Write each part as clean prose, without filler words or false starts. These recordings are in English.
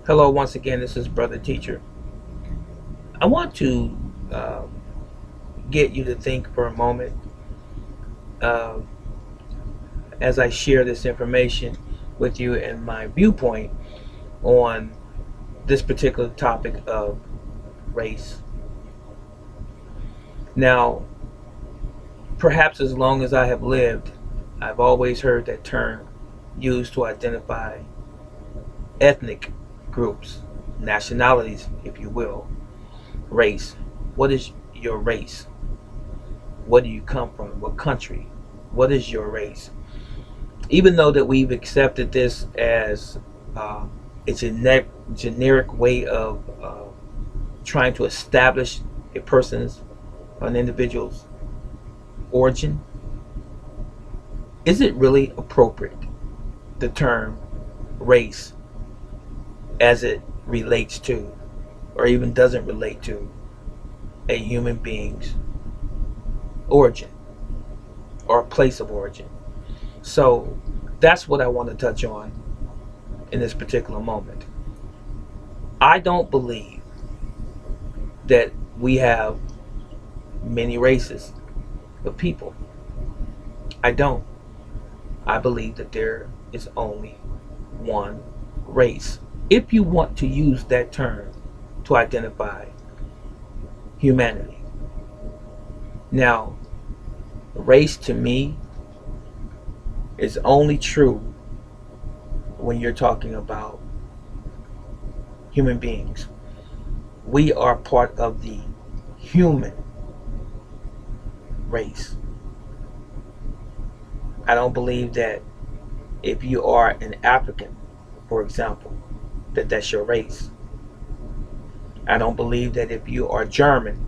Hello, once again, this is Brother Teacher. I want to uh, get you to think for a moment uh, as I share this information with you and my viewpoint on this particular topic of race. Now, perhaps as long as I have lived, I've always heard that term used to identify ethnic groups, nationalities, if you will, race. What is your race? Where do you come from? What country? What is your race? Even though that we've accepted this as uh, a generic way of trying to establish a person's, an individual's origin, is it really appropriate, the term race, as it relates to, or even doesn't relate to, a human being's origin or a place of origin? So that's what I want to touch on in this particular moment. I don't believe that we have many races of people. I don't. I believe that there is only one race. If you want to use that term to identify humanity. Now, race to me is only true when you're talking about human beings. We are part of the human race. I don't believe that if you are an African, for example, that that's your race. I don't believe that if you are German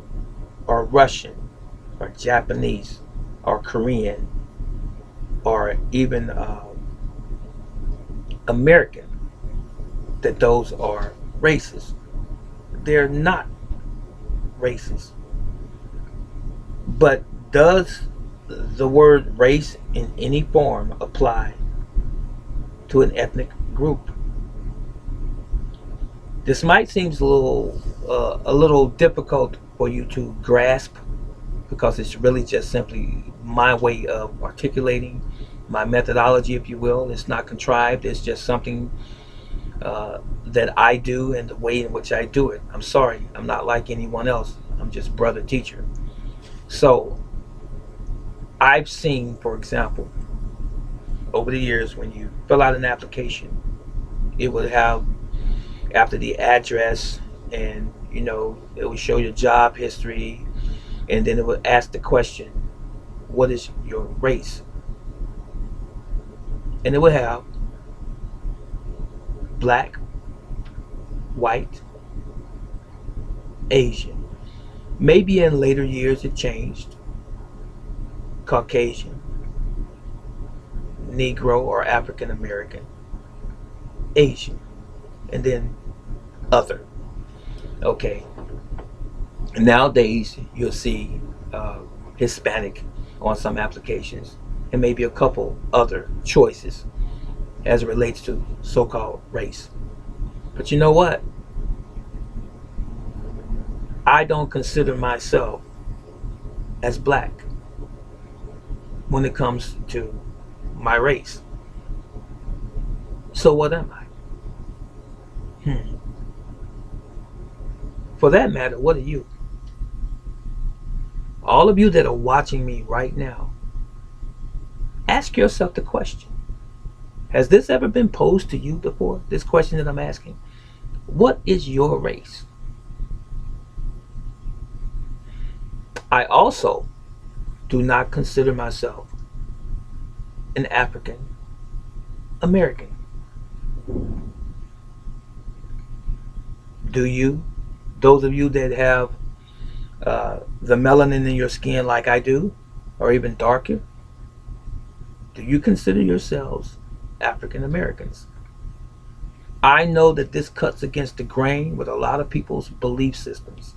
or Russian or Japanese or Korean or even American, that those are races. They're not races. But does the word race in any form apply to an ethnic group? This might seem a little difficult for you to grasp because it's really just simply my way of articulating my methodology, if you will. It's not contrived. It's just something that I do and the way in which I do it. I'm sorry, I'm not like anyone else. I'm just Brother Teacher. So I've seen, for example, over the years when you fill out an application, it would have after the address, and it would show your job history, and then it would ask the question, what is your race? And it would have black, white, Asian. Maybe in later years it changed, Caucasian, Negro or African American, Asian, and then other. Okay. Nowadays you'll see Hispanic on some applications, and maybe a couple other choices as it relates to so-called race. But you know what? I don't consider myself as black when it comes to my race. So what am I? For that matter, what are you? All of you that are watching me right now, ask yourself the question. Has this ever been posed to you before? This question that I'm asking. What is your race? I also do not consider myself an African American. Do you? Those of you that have the melanin in your skin like I do, or even darker, do you consider yourselves African Americans? I know that this cuts against the grain with a lot of people's belief systems,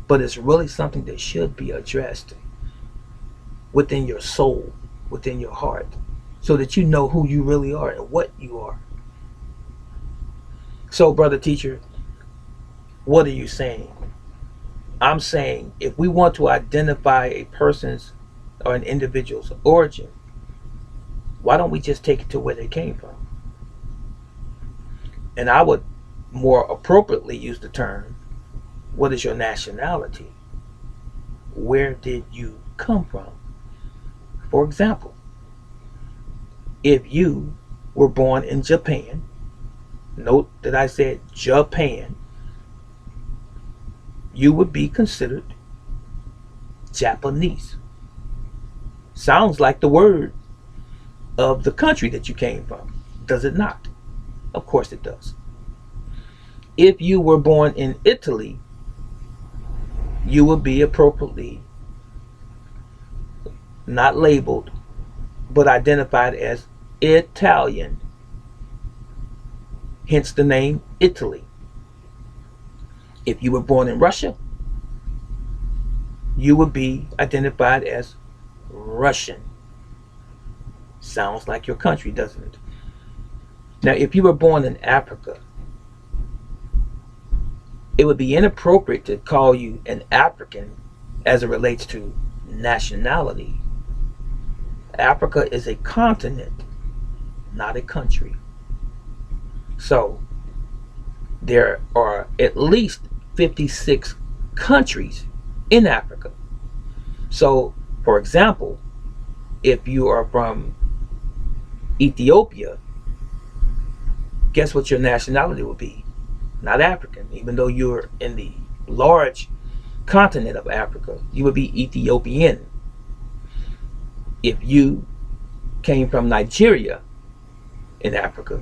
but it's really something that should be addressed within your soul, within your heart, so that you know who you really are and what you are. So, brother teacher, what are you saying? I'm saying if we want to identify a person's or an individual's origin, why don't we just take it to where they came from? And I would more appropriately use the term, what is your nationality? Where did you come from? For example, if you were born in Japan, note that I said Japan, you would be considered Japanese. Sounds like the word of the country that you came from, does it not? Of course it does. If you were born in Italy, you would be appropriately not labeled, but identified as Italian, hence the name Italy. If you were born in Russia, you would be identified as Russian. Sounds like your country, doesn't it? Now, if you were born in Africa, it would be inappropriate to call you an African as it relates to nationality. Africa is a continent, not a country. So, there are at least 56 countries in Africa. So, for example, if you are from Ethiopia, guess what your nationality would be? Not African, even though you're in the large continent of Africa, you would be Ethiopian. If you came from Nigeria in Africa,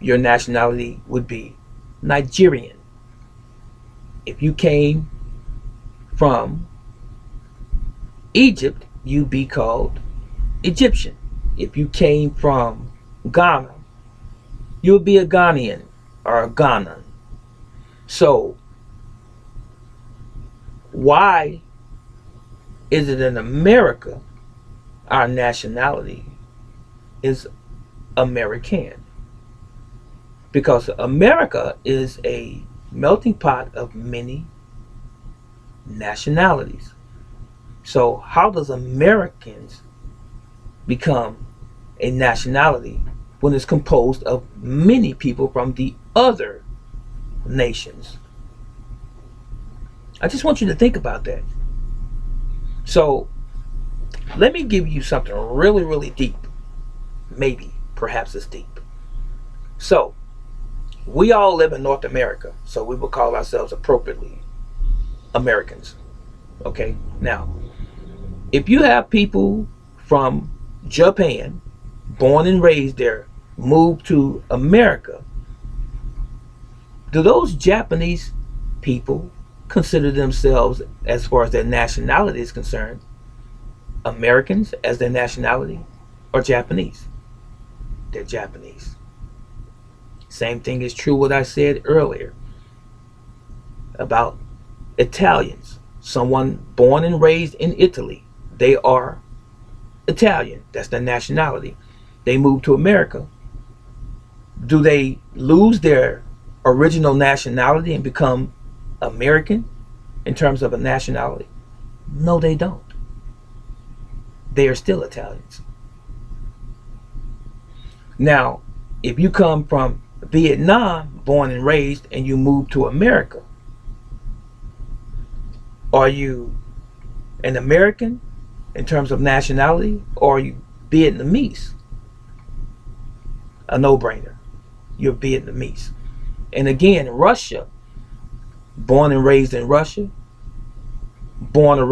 your nationality would be Nigerian. If you came from Egypt, you'd be called Egyptian. If you came from Ghana, you would be a Ghanaian or a Ghanan. So, why is it in America our nationality is American? Because America is a melting pot of many nationalities. So, how does Americans become a nationality when it's composed of many people from the other nations? I just want you to think about that. So, let me give you something really, really deep. Maybe, perhaps it's deep. So, we all live in North America, so we will call ourselves appropriately Americans. Okay? Now, if you have people from Japan, born and raised there, move to America, do those Japanese people consider themselves, as far as their nationality is concerned, Americans as their nationality or Japanese? They're Japanese. Same thing is true what I said earlier about Italians. Someone born and raised in Italy, they are Italian. That's their nationality. They move to America. Do they lose their original nationality and become American in terms of a nationality? No, they don't. They are still Italians. Now, if you come from Vietnam, born and raised, and you move to America, are you an American in terms of nationality, or are you Vietnamese? A no-brainer. You're Vietnamese. And again, Russia, born and raised in Russia, born and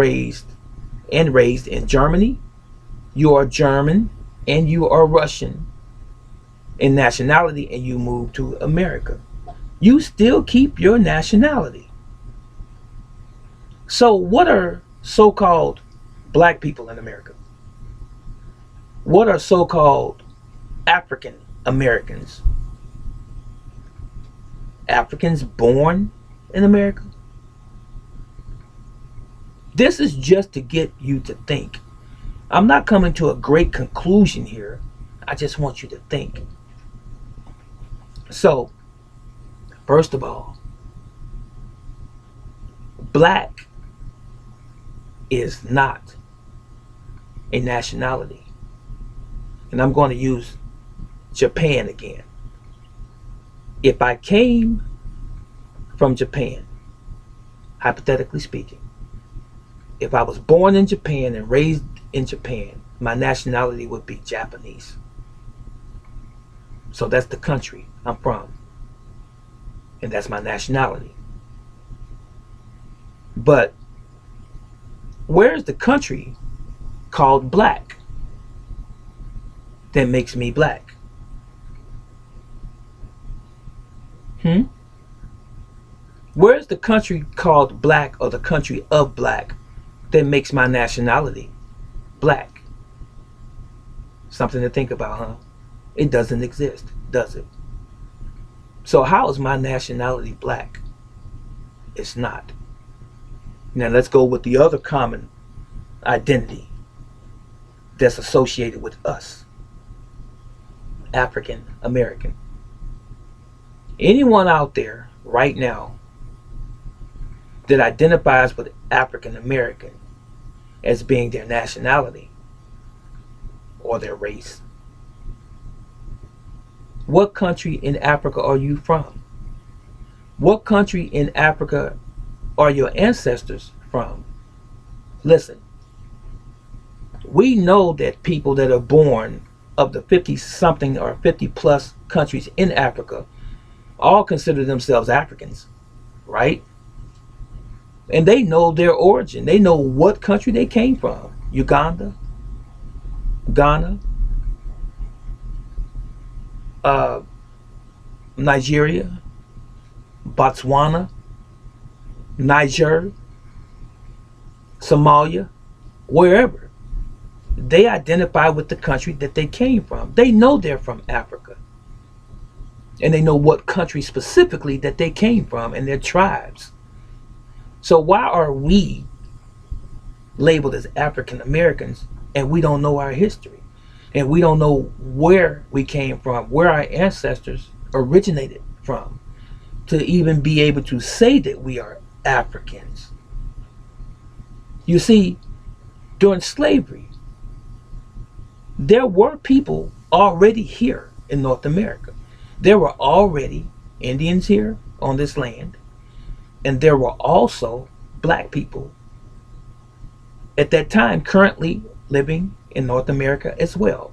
raised in Germany, you are German and you are Russian in nationality, and you move to America. You still keep your nationality. So, what are so called black people in America? What are so called African Americans? Africans born in America? This is just to get you to think. I'm not coming to a great conclusion here. I just want you to think. So, first of all, black is not a nationality. And I'm going to use Japan again. If I came from Japan, hypothetically speaking, if I was born in Japan and raised in Japan, my nationality would be Japanese. So that's the country I'm from, and that's my nationality. But where's the country called black that makes me black? Hmm? Where's the country called black, or the country of black, that makes my nationality black? Something to think about, huh? It doesn't exist, does it? So how is my nationality black? It's not. Now let's go with the other common identity that's associated with us: African American. Anyone out there right now that identifies with African American as being their nationality or their race, what country in Africa are you from? What country in Africa are your ancestors from? Listen, we know that people that are born of the 50 something or 50 plus countries in Africa all consider themselves Africans, right? And they know their origin. They know what country they came from: Uganda, Ghana, uh, Nigeria, Botswana, Niger, Somalia, wherever. They identify with the country that they came from. They know they're from Africa. And they know what country specifically that they came from and their tribes. So why are we labeled as African Americans and we don't know our history? And we don't know where we came from, where our ancestors originated from, to even be able to say that we are Africans. You see, during slavery, there were people already here in North America. There were already Indians here on this land, and there were also black people at that time currently living in North America as well.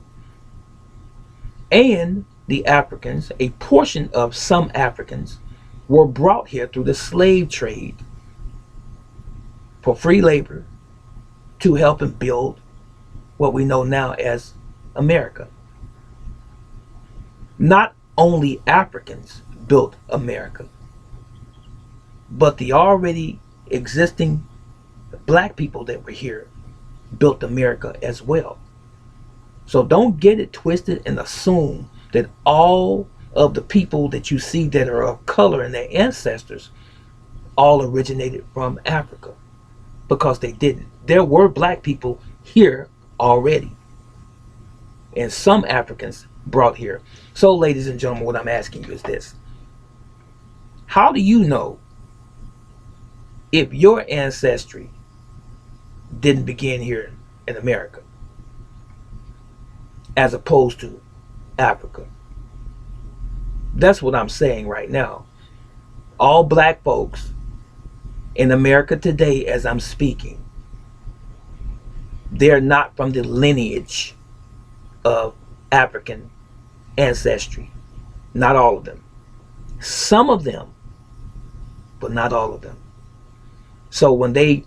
And the Africans, a portion of some Africans, were brought here through the slave trade for free labor to help and build what we know now as America. Not only Africans built America, but the already existing black people that were here built America as well. So don't get it twisted and assume that all of the people that you see that are of color and their ancestors all originated from Africa, because they didn't. There were black people here already, and some Africans brought here. So, ladies and gentlemen, what I'm asking you is this: how do you know if your ancestry didn't begin here in America as opposed to Africa? That's what I'm saying right now. All black folks in America today, as I'm speaking, they're not from the lineage of African ancestry. Not all of them. Some of them, but not all of them. So when they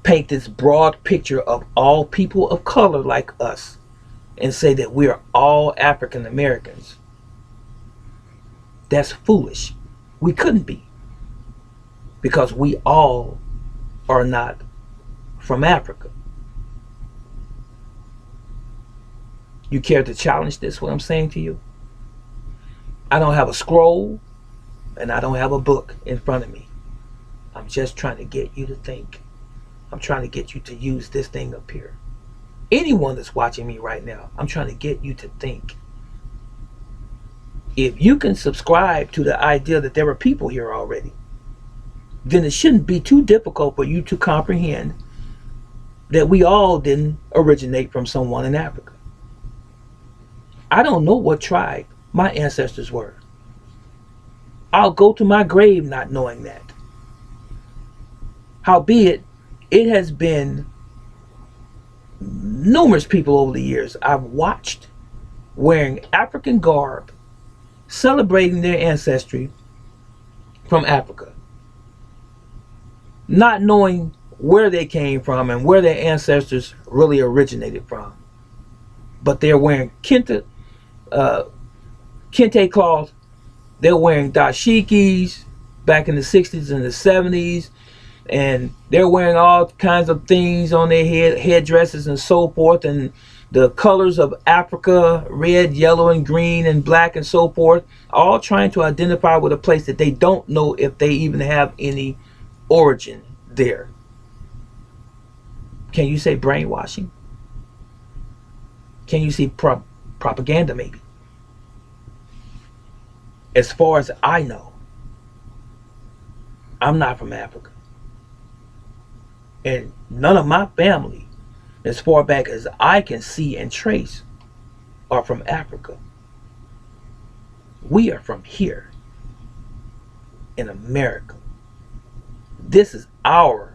paint this broad picture of all people of color like us and say that we are all African Americans, that's foolish. We couldn't be, because we all are not from Africa. You care to challenge this, what I'm saying to you? I don't have a scroll and I don't have a book in front of me. I'm just trying to get you to think. I'm trying to get you to use this thing up here. Anyone that's watching me right now, I'm trying to get you to think. If you can subscribe to the idea that there were people here already, then it shouldn't be too difficult for you to comprehend that we all didn't originate from someone in Africa. I don't know what tribe my ancestors were. I'll go to my grave not knowing that. Howbeit, it has been numerous people over the years I've watched wearing African garb, celebrating their ancestry from Africa, not knowing where they came from and where their ancestors really originated from. But they're wearing kente cloth, they're wearing dashikis back in the 60s and the 70s, and they're wearing all kinds of things on their headdresses and so forth, and the colors of Africa, red, yellow, and green, and black, and so forth, all trying to identify with a place that they don't know if they even have any origin there. Can you say brainwashing? Can you see propaganda, maybe? As far as I know, I'm not from Africa. And none of my family, as far back as I can see and trace, are from Africa. We are from here in America. This is our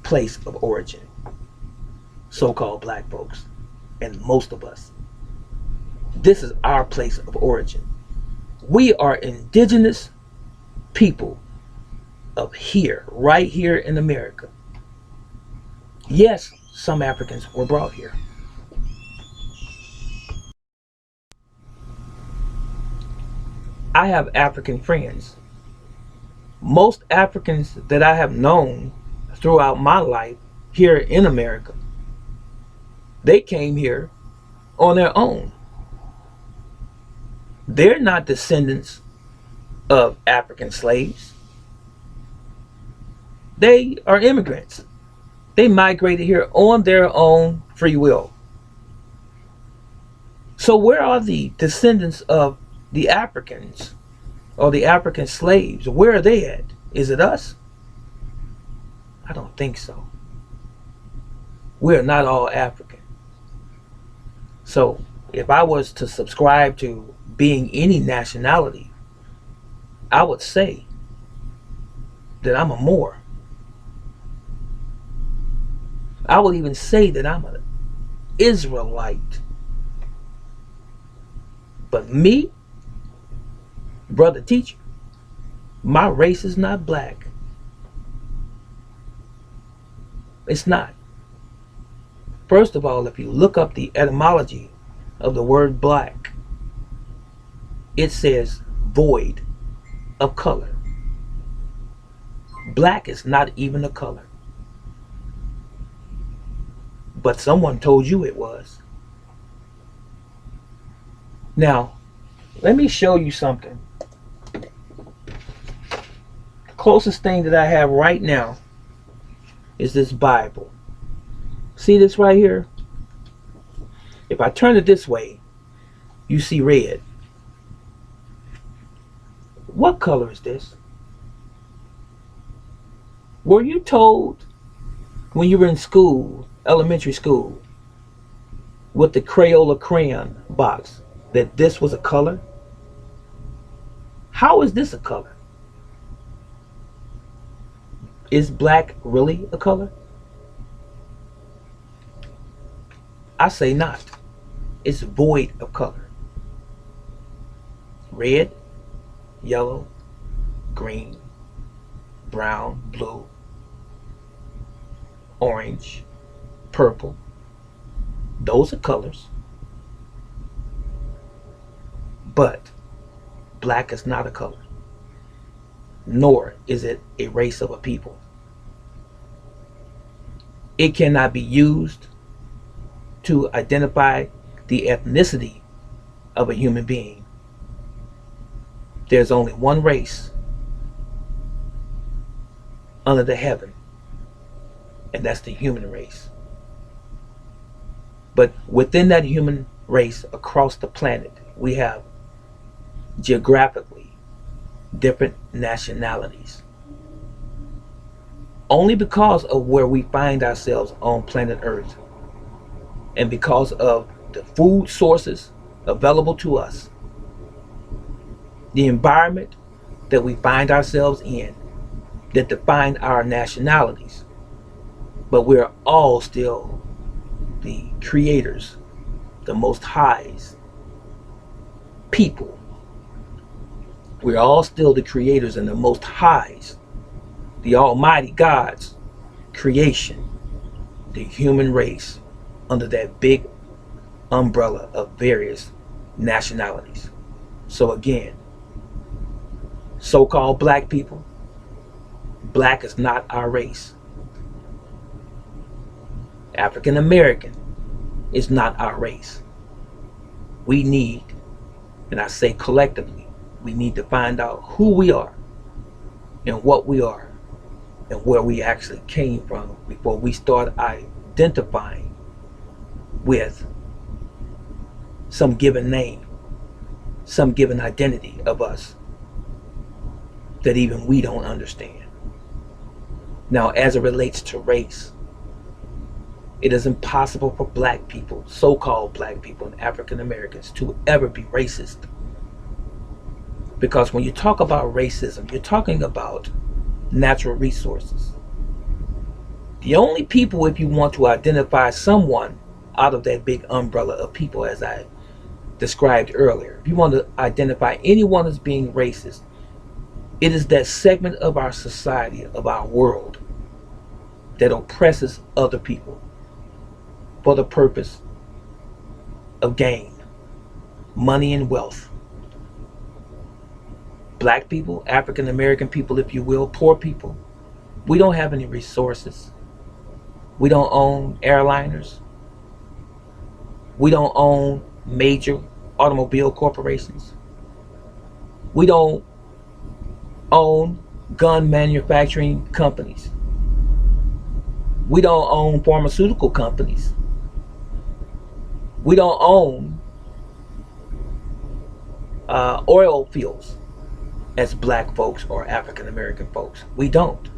place of origin, so-called black folks, and most of us. This is our place of origin. We are indigenous people of here, right here in America. Yes, some Africans were brought here. I have African friends. Most Africans that I have known throughout my life here in America, they came here on their own. They're not descendants of African slaves. They are immigrants. They migrated here on their own free will. So where are the descendants of the Africans or the African slaves? Where are they at? Is it us? I don't think so. We're not all African. So if I was to subscribe to being any nationality, I would say that I'm a Moor. I would even say that I'm an Israelite. But me, brother teacher, my race is not black. It's not. First of all, if you look up the etymology of the word black, it says void of color. Black is not even a color. But someone told you it was. Now, let me show you something. The closest thing that I have right now is this Bible. See this right here? If I turn it this way, you see red. What color is this? Were you told when you were in school, elementary school, with the Crayola crayon box, that this was a color? How is this a color? Is black really a color? I say not. It's void of color. Red, yellow, green, brown, blue, orange, purple. Those are colors. But black is not a color, nor is it a race of a people. It cannot be used to identify the ethnicity of a human being. There's only one race under the heaven, and that's the human race. But within that human race across the planet, we have geographically different nationalities only because of where we find ourselves on planet Earth and because of the food sources available to us, the environment that we find ourselves in that define our nationalities. But we're all still the creators, the most highs people. We're all still the creators and the most highs, the almighty God's creation, the human race under that big umbrella of various nationalities. So again, so-called black people, black is not our race. African American is not our race. We need, and I say collectively, we need to find out who we are and what we are and where we actually came from before we start identifying with some given name, some given identity of us that even we don't understand. Now, as it relates to race, it is impossible for black people, so-called black people and African Americans, to ever be racist. Because when you talk about racism, you're talking about natural resources. The only people, if you want to identify someone out of that big umbrella of people, as I described earlier, if you want to identify anyone as being racist, it is that segment of our society, of our world, that oppresses other people for the purpose of gain, money and wealth. Black people, African American people, if you will, poor people, we don't have any resources. We don't own airliners. We don't own major automobile corporations. We don't own gun manufacturing companies. We don't own pharmaceutical companies. We don't own oil fields as black folks or African American folks. We don't.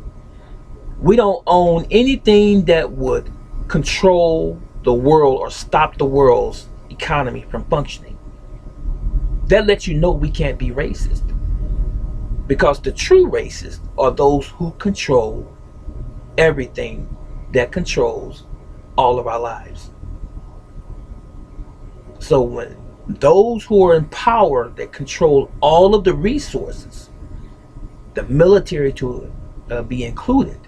We don't own anything that would control the world or stop the world's economy from functioning. That lets you know we can't be racist. Because the true racists are those who control everything that controls all of our lives. So when those who are in power that control all of the resources, the military to be included,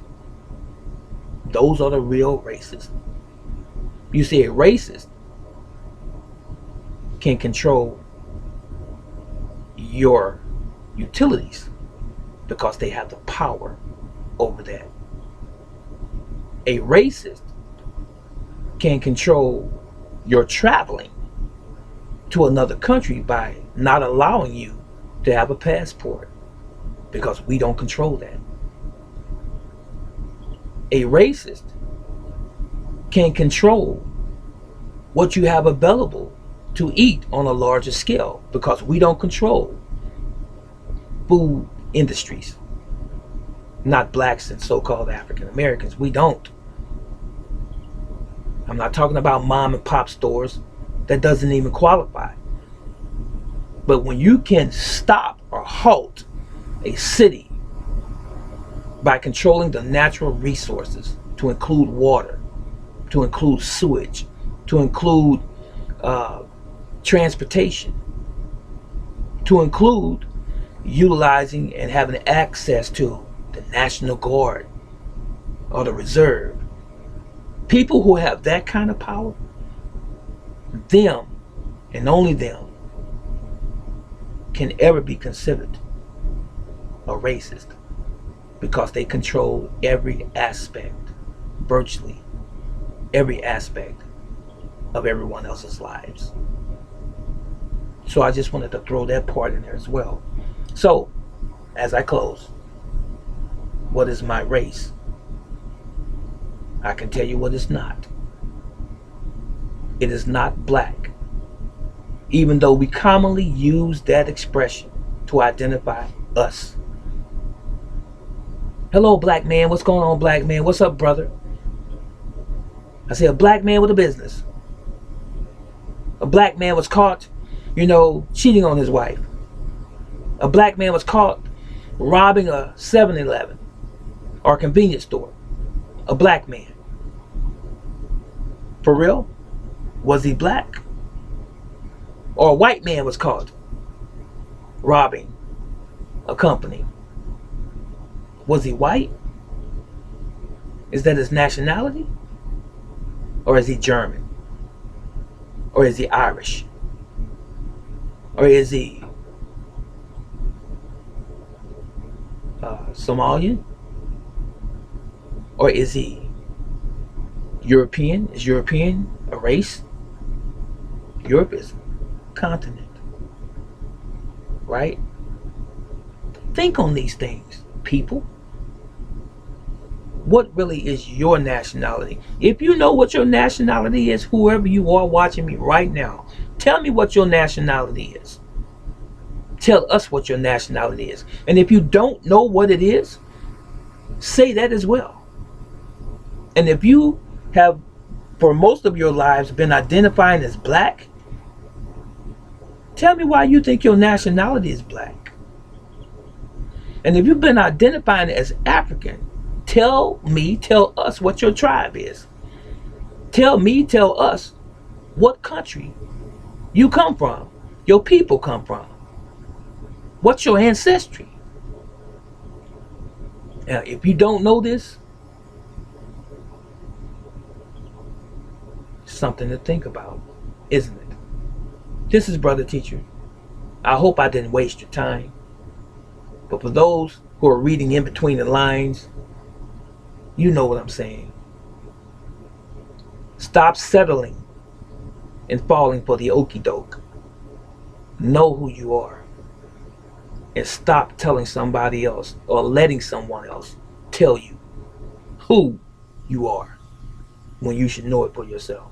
those are the real racists. You see, a racist can control your utilities because they have the power over that. A racist can control your traveling to another country by not allowing you to have a passport because we don't control that. A racist can control what you have available to eat on a larger scale because we don't control food industries. Not blacks and so-called African Americans. We don't. I'm not talking about mom and pop stores. That doesn't even qualify. But when you can stop or halt a city by controlling the natural resources, to include water, to include sewage, to include transportation, to include utilizing and having access to the National Guard or the Reserve. People who have that kind of power, them and only them can ever be considered a racist because they control every aspect, virtually every aspect of everyone else's lives. So I just wanted to throw that part in there as well. So, as I close, what is my race? I can tell you what it's not. It is not black. even though we commonly use that expression to identify us. Hello, black man. What's going on, black man? What's up, brother? I say a black man with a business. A black man was caught, cheating on his wife. A black man was caught robbing a 7-Eleven or a convenience store. A black man. For real? Was he black? Or a white man was caught robbing a company. Was he white? Is that his nationality? Or is he German? Or is he Irish? Or is he Somalian? Or is he European? Is European a race? Europe is a continent, right? Think on these things, people. What really is your nationality? If you know what your nationality is, whoever you are watching me right now, tell me what your nationality is. Tell us what your nationality is. And if you don't know what it is, say that as well. And if you have, for most of your lives, been identifying as black, tell me why you think your nationality is black. And if you've been identifying as African, tell us what your tribe is. Tell us what country you come from, your people come from. What's your ancestry? Now, if you don't know this, something to think about, isn't it? This is Brother Teacher. I hope I didn't waste your time. But for those who are reading in between the lines, you know what I'm saying. Stop settling and falling for the okie doke. Know who you are. And stop telling somebody else or letting someone else tell you who you are when you should know it for yourself.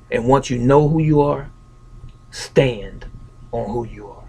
And once you know who you are, stand on who you are.